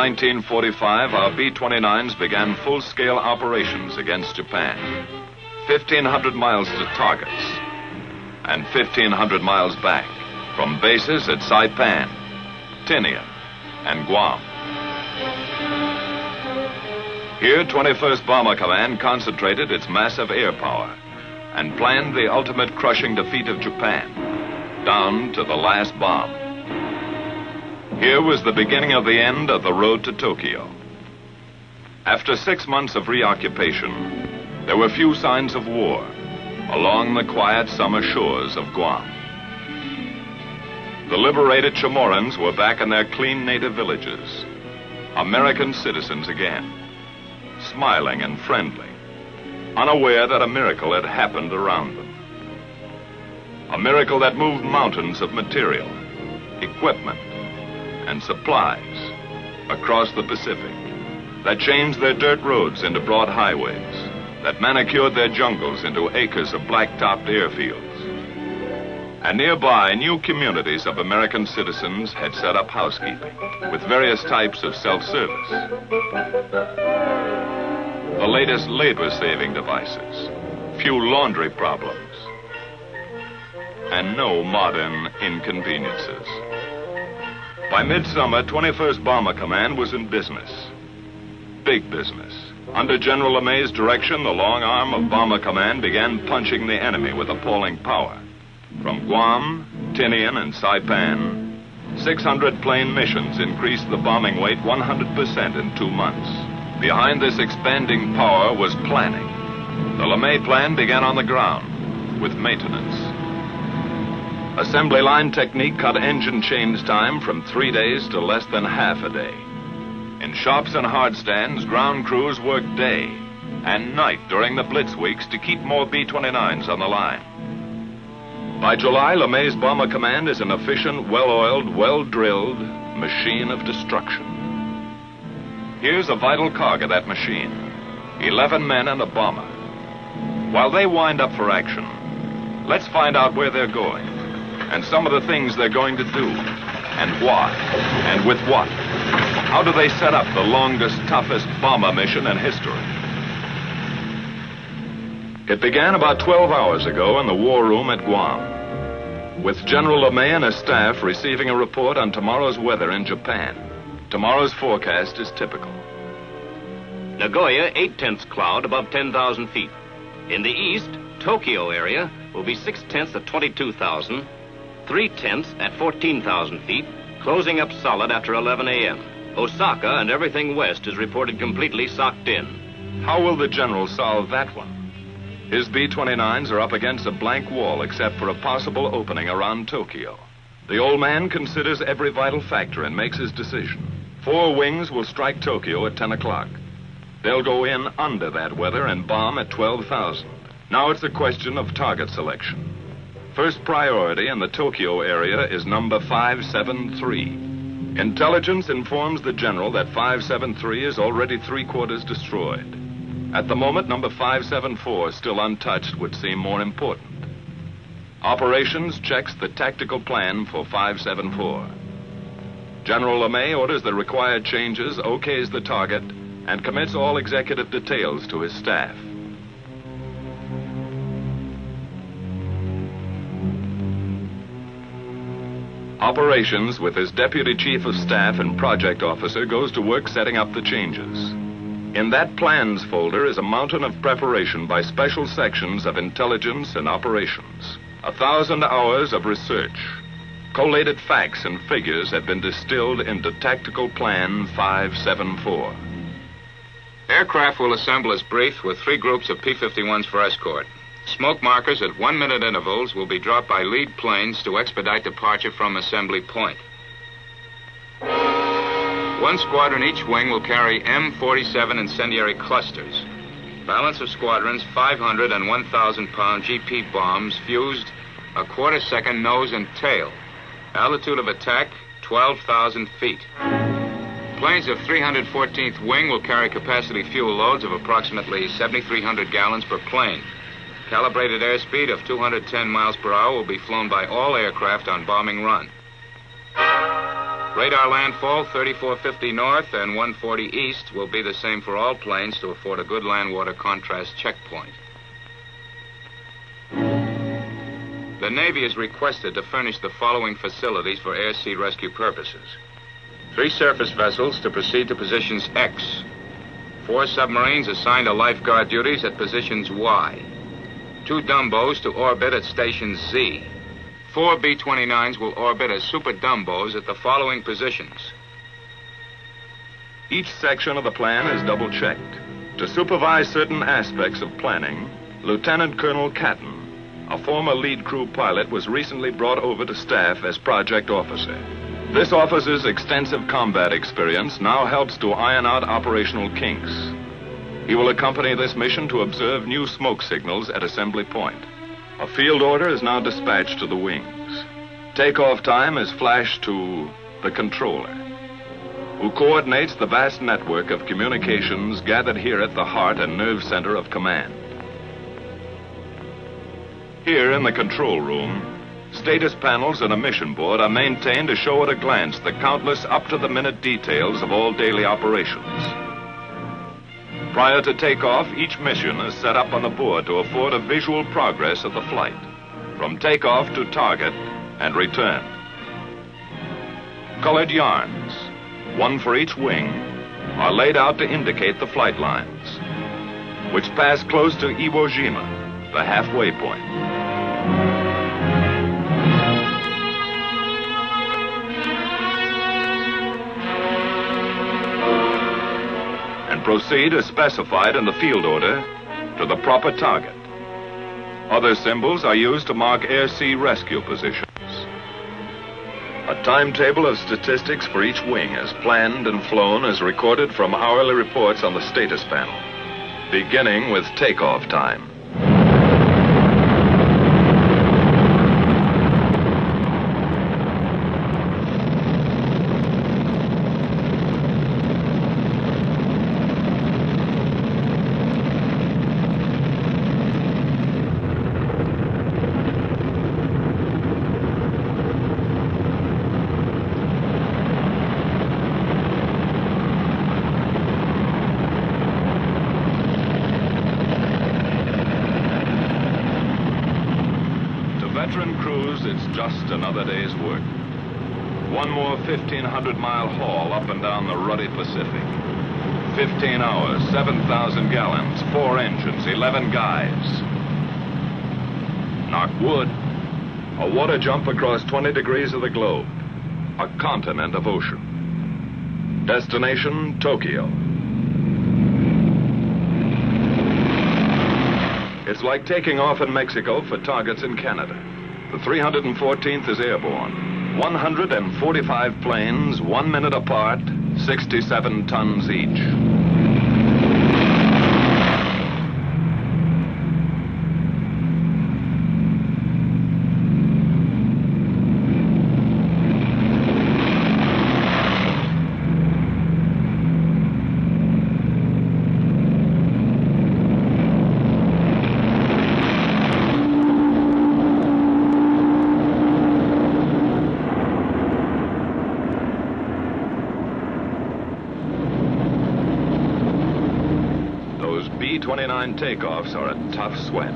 1945, our B-29s began full-scale operations against Japan. 1,500 miles to targets and 1,500 miles back from bases at Saipan, Tinian, and Guam. Here, 21st Bomber Command concentrated its massive air power and planned the ultimate crushing defeat of Japan, down to the last bomb. Here was the beginning of the end of the road to Tokyo. After 6 months of reoccupation, there were few signs of war along the quiet summer shores of Guam. The liberated Chamorros were back in their clean native villages, American citizens again, smiling and friendly, unaware that a miracle had happened around them. A miracle that moved mountains of material, equipment, and supplies across the Pacific, that changed their dirt roads into broad highways, that manicured their jungles into acres of black-topped airfields. And nearby, new communities of American citizens had set up housekeeping with various types of self-service. The latest labor-saving devices, few laundry problems, and no modern inconveniences. By midsummer, 21st Bomber Command was in business. Big business. Under General LeMay's direction, the long arm of Bomber Command began punching the enemy with appalling power. From Guam, Tinian, and Saipan, 600 plane missions increased the bombing weight 100% in 2 months. Behind this expanding power was planning. The LeMay plan began on the ground with maintenance. Assembly line technique cut engine change time from 3 days to less than half a day. In shops and hard stands, ground crews worked day and night during the blitz weeks to keep more B-29s on the line. By July, LeMay's Bomber Command is an efficient, well-oiled, well-drilled machine of destruction. Here's a vital cog of that machine. 11 men and a bomber. While they wind up for action, let's find out where they're going and some of the things they're going to do and why and with what. How do they set up the longest, toughest bomber mission in history? It began about 12 hours ago in the war room at Guam, with General LeMay and his staff receiving a report on tomorrow's weather in Japan. Tomorrow's forecast is typical. Nagoya, 8/10 cloud above 10,000 feet. In the east, Tokyo area will be 6/10 at 22,000, 3/10 at 14,000 feet, closing up solid after 11 a.m. Osaka and everything west is reported completely socked in. How will the general solve that one? His B-29s are up against a blank wall except for a possible opening around Tokyo. The old man considers every vital factor and makes his decision. 4 wings will strike Tokyo at 10 o'clock. They'll go in under that weather and bomb at 12,000. Now it's a question of target selection. First priority in the Tokyo area is number 573. Intelligence informs the general that 573 is already 3/4 destroyed. At the moment, number 574, still untouched, would seem more important. Operations checks the tactical plan for 574. General LeMay orders the required changes, okays the target, and commits all executive details to his staff. Operations, with his deputy chief of staff and project officer, goes to work setting up the changes. In that plans folder is a mountain of preparation by special sections of intelligence and operations. 1,000 hours of research. Collated facts and figures have been distilled into Tactical Plan 574. Aircraft will assemble as briefed with 3 groups of P-51s for escort. Smoke markers at 1-minute intervals will be dropped by lead planes to expedite departure from assembly point. 1 squadron each wing will carry M47 incendiary clusters. Balance of squadrons, 500 and 1,000-pound GP bombs fused a quarter-second nose and tail. Altitude of attack, 12,000 feet. Planes of 314th Wing will carry capacity fuel loads of approximately 7,300 gallons per plane. Calibrated airspeed of 210 miles per hour will be flown by all aircraft on bombing run. Radar landfall 3450 north and 140 east will be the same for all planes to afford a good land-water contrast checkpoint. The Navy is requested to furnish the following facilities for air-sea rescue purposes. 3 surface vessels to proceed to positions X. 4 submarines assigned to lifeguard duties at positions Y. 2 Dumbos to orbit at station Z. 4 B-29s will orbit as Super Dumbos at the following positions. Each section of the plan is double-checked. To supervise certain aspects of planning, Lieutenant Colonel Catton, a former lead crew pilot, was recently brought over to staff as project officer. This officer's extensive combat experience now helps to iron out operational kinks. He will accompany this mission to observe new smoke signals at assembly point. A field order is now dispatched to the wings. Takeoff time is flashed to the controller, who coordinates the vast network of communications gathered here at the heart and nerve center of command. Here in the control room, status panels and a mission board are maintained to show at a glance the countless up-to-the-minute details of all daily operations. Prior to takeoff, each mission is set up on the board to afford a visual progress of the flight, from takeoff to target and return. Colored yarns, one for each wing, are laid out to indicate the flight lines, which pass close to Iwo Jima, the halfway point. Proceed as specified in the field order to the proper target. Other symbols are used to mark air-sea rescue positions. A timetable of statistics for each wing is planned and flown as recorded from hourly reports on the status panel, beginning with takeoff time. Veteran crews, it's just another day's work. One more 1,500-mile haul up and down the ruddy Pacific. 15 hours, 7,000 gallons, 4 engines, 11 guys. Knock wood. A water jump across 20 degrees of the globe. A continent of ocean. Destination, Tokyo. It's like taking off in Mexico for targets in Canada. The 314th is airborne. 145 planes, 1 minute apart, 67 tons each. B-29 takeoffs are a tough sweat.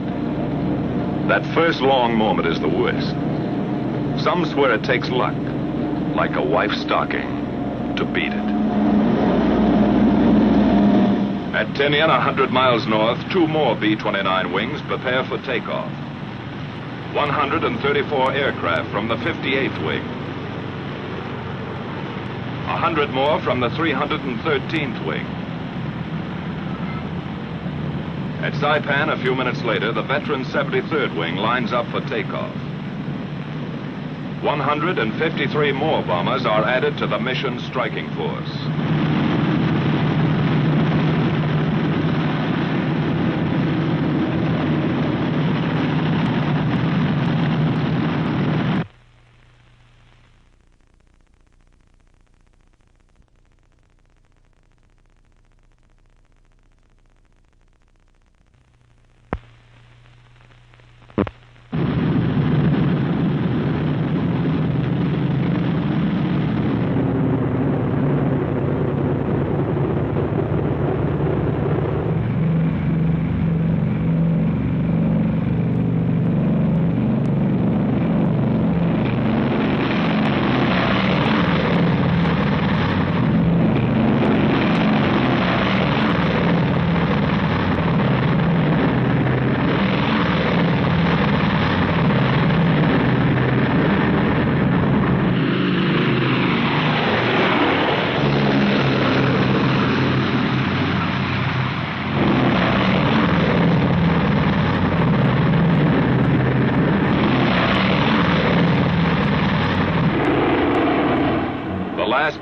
That first long moment is the worst. Some swear it takes luck, like a wife's stocking, to beat it. At Tinian, 100 miles north, 2 more B-29 wings prepare for takeoff. 134 aircraft from the 58th wing. 100 more from the 313th wing. At Saipan, a few minutes later, the veteran 73rd wing lines up for takeoff. 153 more bombers are added to the mission striking force.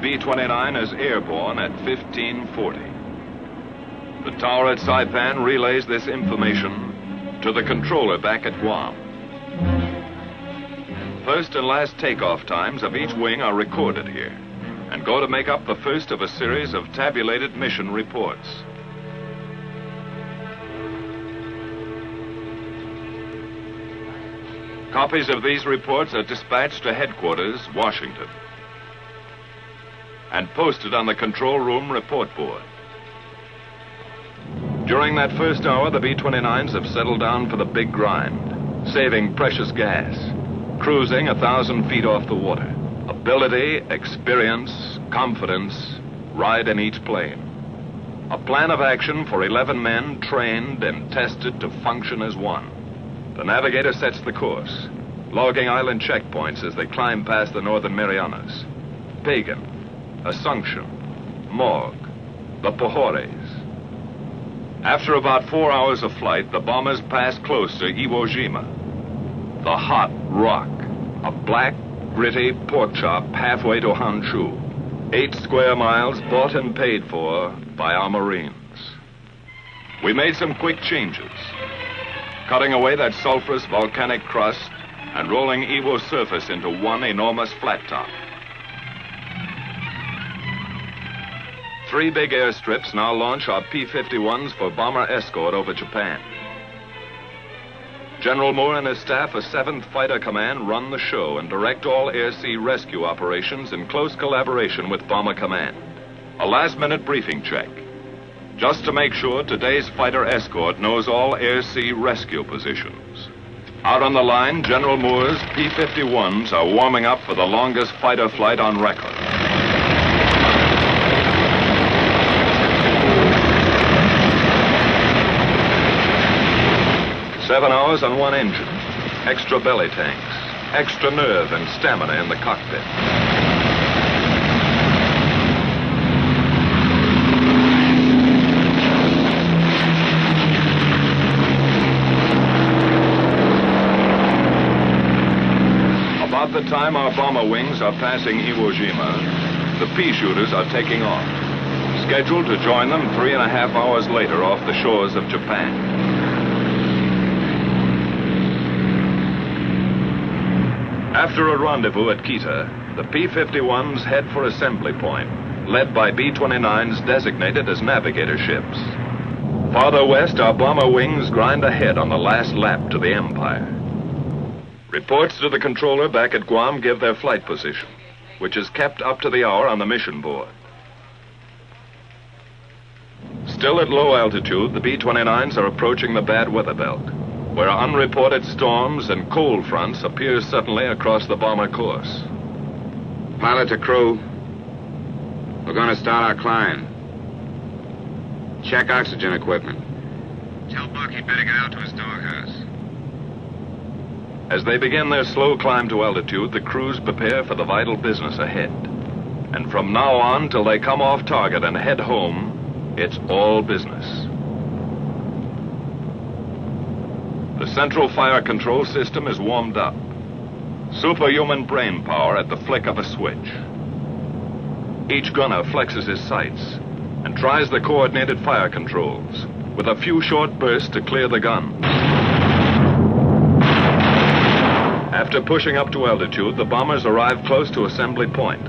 B-29 is airborne at 1540. The tower at Saipan relays this information to the controller back at Guam. First and last takeoff times of each wing are recorded here and go to make up the first of a series of tabulated mission reports. Copies of these reports are dispatched to headquarters, Washington, and posted on the control room report board. During that first hour, the B-29s have settled down for the big grind, saving precious gas, cruising 1,000 feet off the water. Ability, experience, confidence ride in each plane. A plan of action for 11 men trained and tested to function as one. The navigator sets the course, logging island checkpoints as they climb past the Northern Marianas. Pagan, Assumption, Morgue, the Pohores. After about 4 hours of flight, the bombers pass close to Iwo Jima, the hot rock, a black, gritty pork chop halfway to Honshu. 8 square miles bought and paid for by our Marines. We made some quick changes, cutting away that sulfurous volcanic crust and rolling Iwo's surface into one enormous flat top. 3 big airstrips now launch our P-51s for bomber escort over Japan. General Moore and his staff of 7th Fighter Command run the show and direct all air-sea rescue operations in close collaboration with Bomber Command. A last-minute briefing check, just to make sure today's fighter escort knows all air-sea rescue positions. Out on the line, General Moore's P-51s are warming up for the longest fighter flight on record. Seven hours on one engine, extra belly tanks, extra nerve and stamina in the cockpit. About the time our bomber wings are passing Iwo Jima, the pea shooters are taking off, scheduled to join them 3.5 hours later off the shores of Japan. After a rendezvous at Kita, the P-51s head for assembly point, led by B-29s designated as navigator ships. Farther west, our bomber wings grind ahead on the last lap to the Empire. Reports to the controller back at Guam give their flight position, which is kept up to the hour on the mission board. Still at low altitude, the B-29s are approaching the bad weather belt, where unreported storms and cold fronts appear suddenly across the bomber course. Pilot to crew, we're going to start our climb. Check oxygen equipment. Tell Buck he'd better get out to his doghouse. As they begin their slow climb to altitude, the crews prepare for the vital business ahead. And from now on till they come off target and head home, it's all business. The central fire control system is warmed up. Superhuman brain power at the flick of a switch. Each gunner flexes his sights and tries the coordinated fire controls with a few short bursts to clear the gun. After pushing up to altitude, the bombers arrive close to assembly point.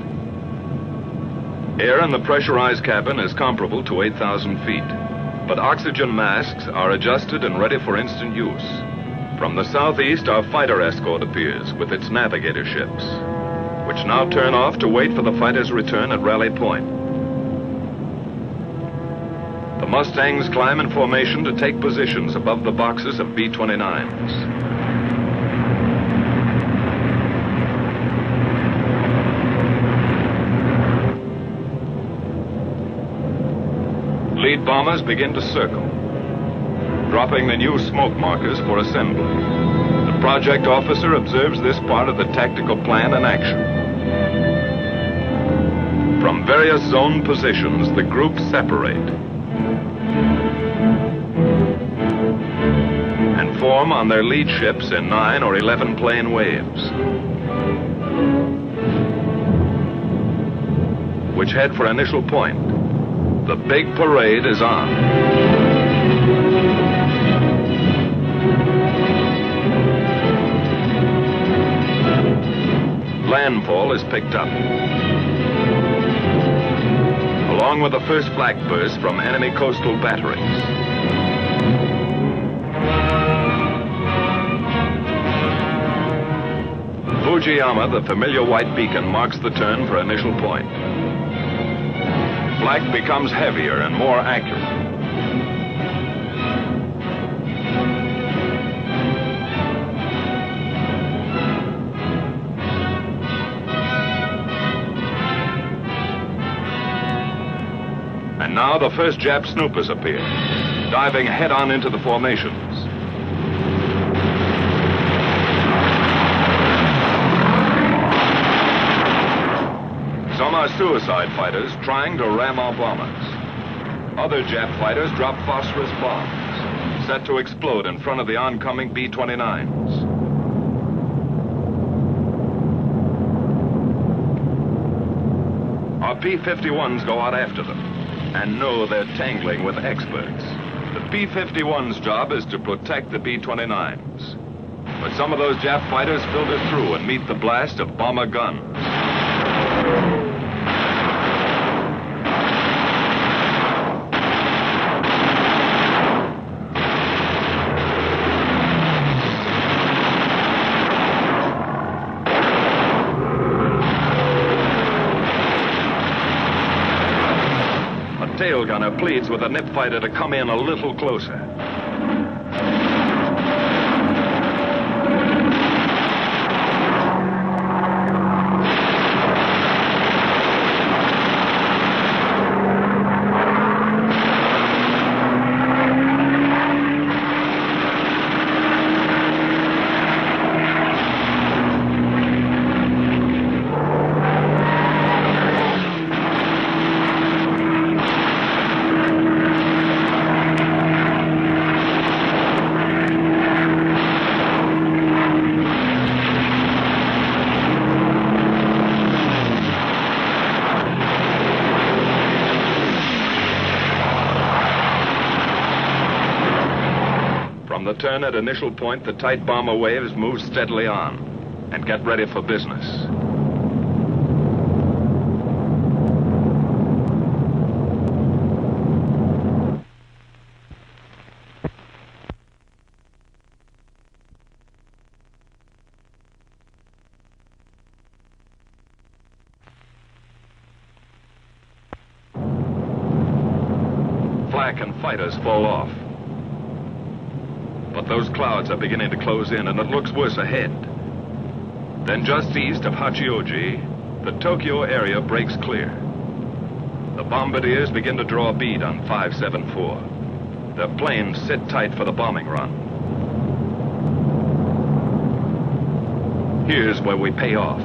Air in the pressurized cabin is comparable to 8,000 feet. But oxygen masks are adjusted and ready for instant use. From the southeast, our fighter escort appears with its navigator ships, which now turn off to wait for the fighters' return at Rally Point. The Mustangs climb in formation to take positions above the boxes of B-29s. Lead bombers begin to circle, dropping the new smoke markers for assembly. The project officer observes this part of the tactical plan in action. From various zone positions, the groups separate and form on their lead ships in 9 or 11 plane waves. which head for initial point. The big parade is on. Landfall is picked up, along with the first flak burst from enemy coastal batteries. Fujiyama, the familiar white beacon, marks the turn for initial point. Flak becomes heavier and more accurate. And now the first Jap snoopers appear, diving head-on into the formations. Some are suicide fighters trying to ram our bombers. Other Jap fighters drop phosphorus bombs, set to explode in front of the oncoming B-29s. Our P-51s go out after them and know they're tangling with experts. The P-51's job is to protect the B-29s. But some of those Jap fighters filter through and meet the blast of bomber guns. Tail gunner pleads with a nip fighter to come in a little closer. From the turn at initial point, the tight bomber waves move steadily on and get ready for business. Flak and fighters fall off. But those clouds are beginning to close in, and it looks worse ahead. Then just east of Hachioji, the Tokyo area breaks clear. The bombardiers begin to draw a bead on 574. Their planes sit tight for the bombing run. Here's where we pay off.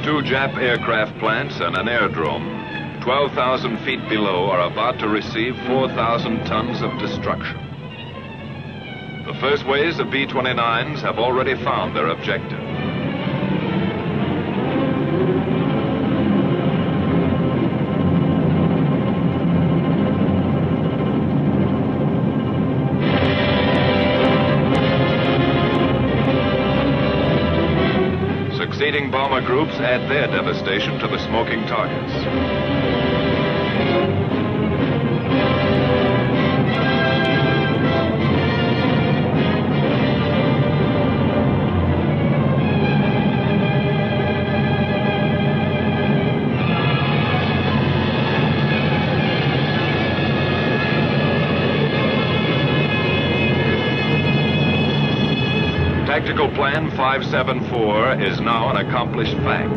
Two Jap aircraft plants and an aerodrome, 12,000 feet below, are about to receive 4,000 tons of destruction. The first waves of B-29s have already found their objective. Succeeding bomber groups add their devastation to the smoking targets. Tactical Plan 574 is now an accomplished fact.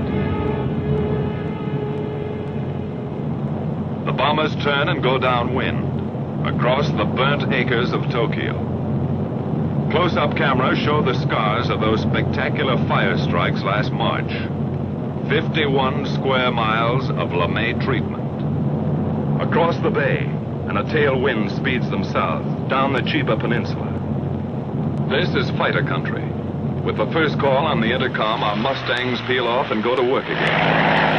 The bombers turn and go downwind, across the burnt acres of Tokyo. Close-up cameras show the scars of those spectacular fire strikes last March. 51 square miles of LeMay treatment. Across the bay, and a tailwind speeds them south, down the Chiba Peninsula. This is fighter country. With the first call on the intercom, our Mustangs peel off and go to work again.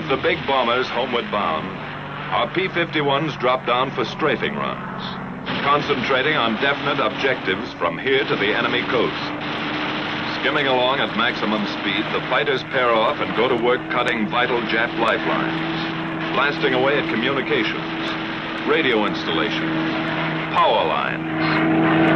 The big bombers homeward bound, our P-51s drop down for strafing runs, concentrating on definite objectives from here to the enemy coast. Skimming along at maximum speed, the fighters pair off and go to work cutting vital Jap lifelines, blasting away at communications, radio installations, power lines.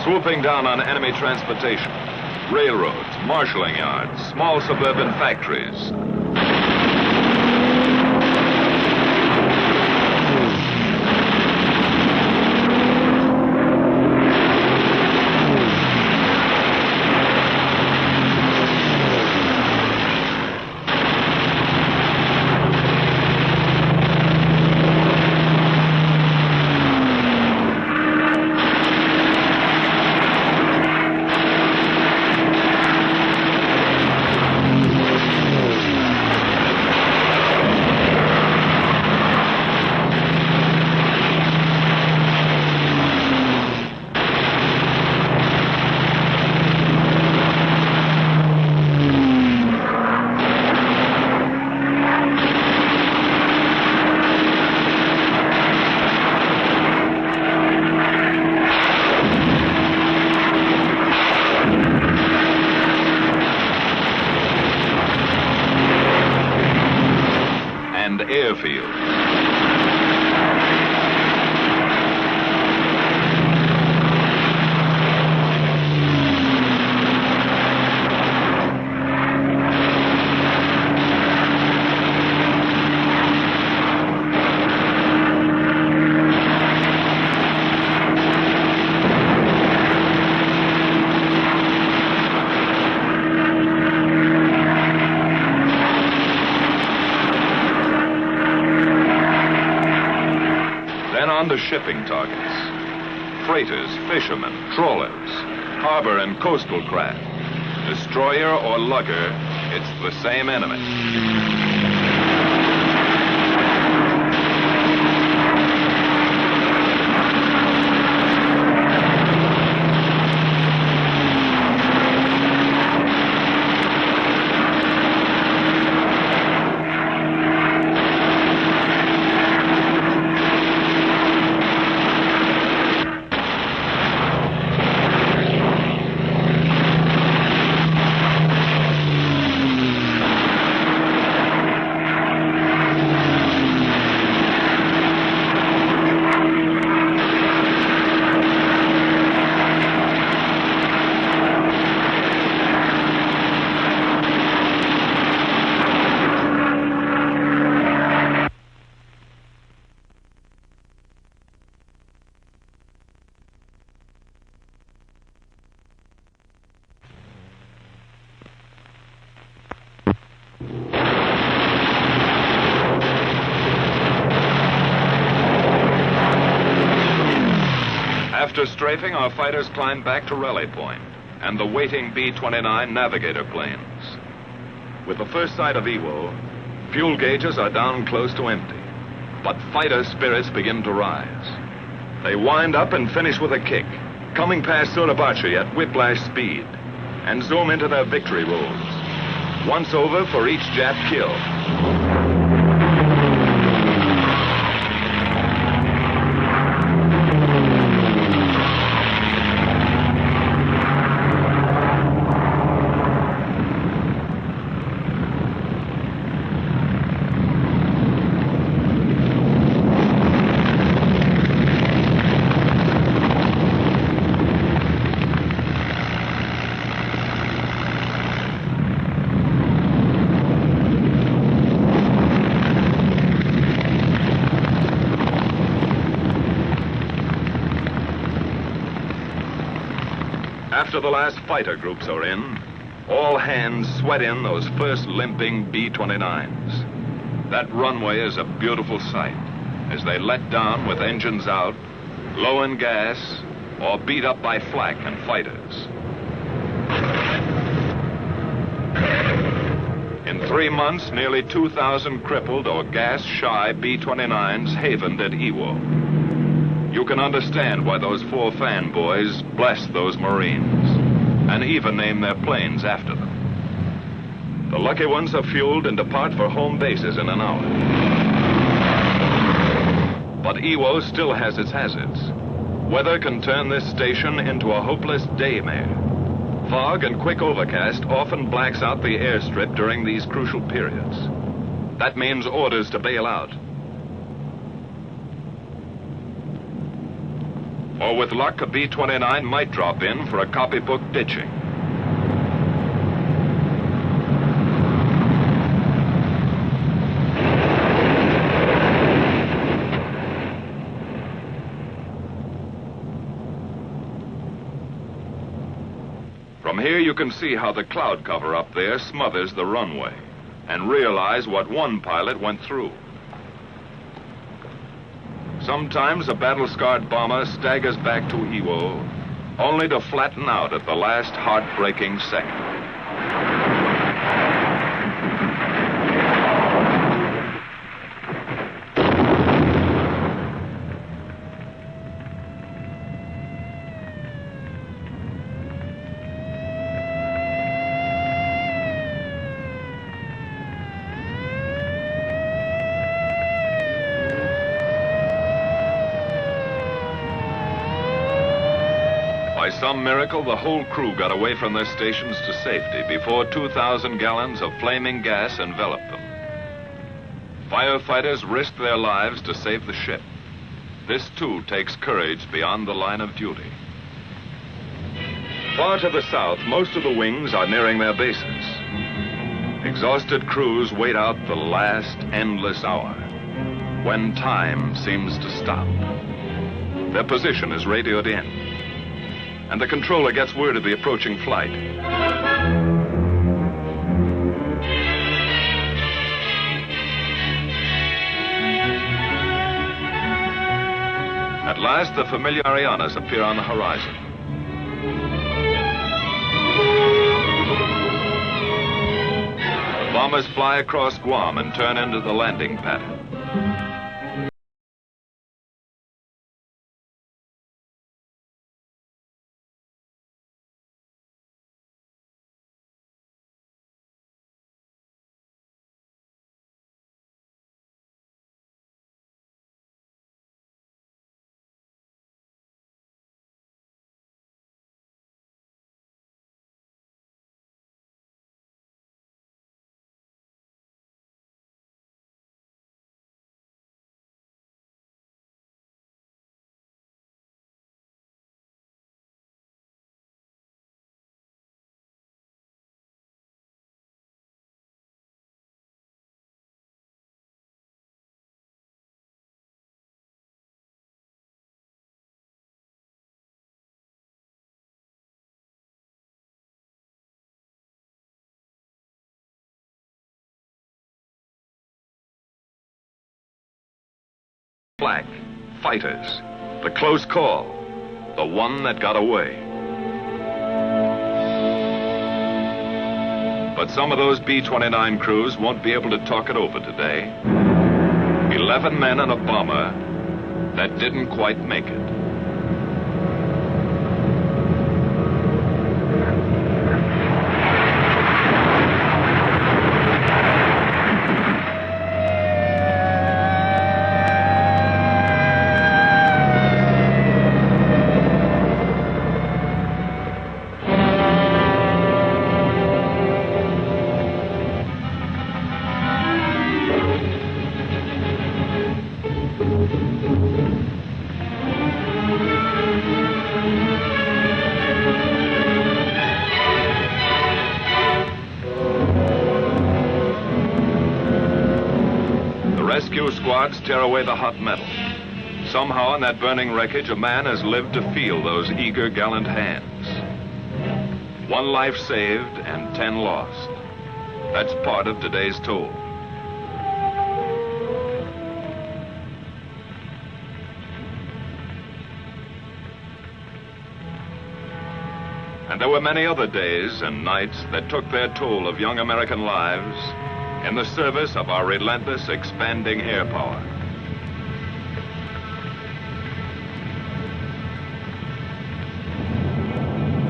Swooping down on enemy transportation, railroads, marshalling yards, small suburban factories. shipping targets. Freighters, fishermen, trawlers, harbor and coastal craft. Destroyer or lugger, it's the same enemy. After strafing, our fighters climbed back to Raleigh Point and the waiting B-29 Navigator planes. With the first sight of Iwo, fuel gauges are down close to empty, but fighter spirits begin to rise. They wind up and finish with a kick, coming past Suribachi at whiplash speed, and zoom into their victory rolls. Once over for each Jap kill. After the last fighter groups are in, all hands sweat in those first limping B-29s. That runway is a beautiful sight as they let down with engines out, low in gas, or beat up by flak and fighters. In 3 months, nearly 2,000 crippled or gas-shy B-29s havened at Iwo. You can understand why those 4 fanboys blessed those Marines and even named their planes after them. The lucky ones are fueled and depart for home bases in an hour. But Iwo still has its hazards. Weather can turn this station into a hopeless daymare. Fog and quick overcast often blacks out the airstrip during these crucial periods. That means orders to bail out. Or with luck, a B-29 might drop in for a copybook ditching. From here you can see how the cloud cover up there smothers the runway and realize what one pilot went through. Sometimes a battle-scarred bomber staggers back to Iwo, only to flatten out at the last heartbreaking second. By some miracle, the whole crew got away from their stations to safety before 2,000 gallons of flaming gas enveloped them. Firefighters risked their lives to save the ship. This, too, takes courage beyond the line of duty. Far to the south, most of the wings are nearing their bases. Exhausted crews wait out the last endless hour, when time seems to stop. Their position is radioed in, and the controller gets word of the approaching flight. At last, the familiar Arianas appear on the horizon. The bombers fly across Guam and turn into the landing pattern. Black, fighters, the close call, the one that got away. But some of those B-29 crews won't be able to talk it over today. 11 men and a bomber that didn't quite make it. Rescue squads tear away the hot metal. Somehow in that burning wreckage, a man has lived to feel those eager, gallant hands. 1 life saved and 10 lost. That's part of today's toll. And there were many other days and nights that took their toll of young American lives in the service of our relentless, expanding air power.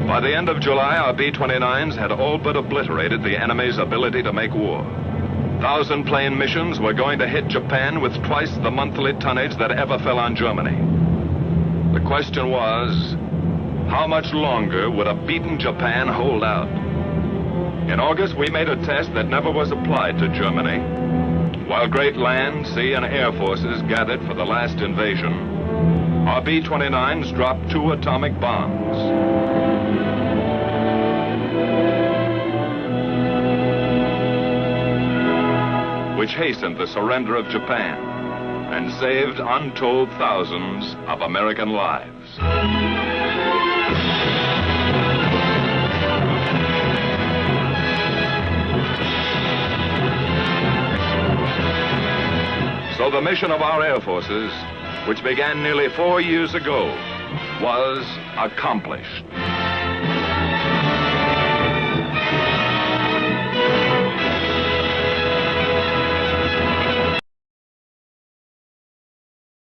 By the end of July, our B-29s had all but obliterated the enemy's ability to make war. 1,000-plane missions were going to hit Japan with twice the monthly tonnage that ever fell on Germany. The question was, how much longer would a beaten Japan hold out? In August, we made a test that never was applied to Germany. While great land, sea, and air forces gathered for the last invasion, our B-29s dropped 2 atomic bombs. Which hastened the surrender of Japan and saved untold thousands of American lives. So the mission of our air forces, which began nearly 4 years ago, was accomplished.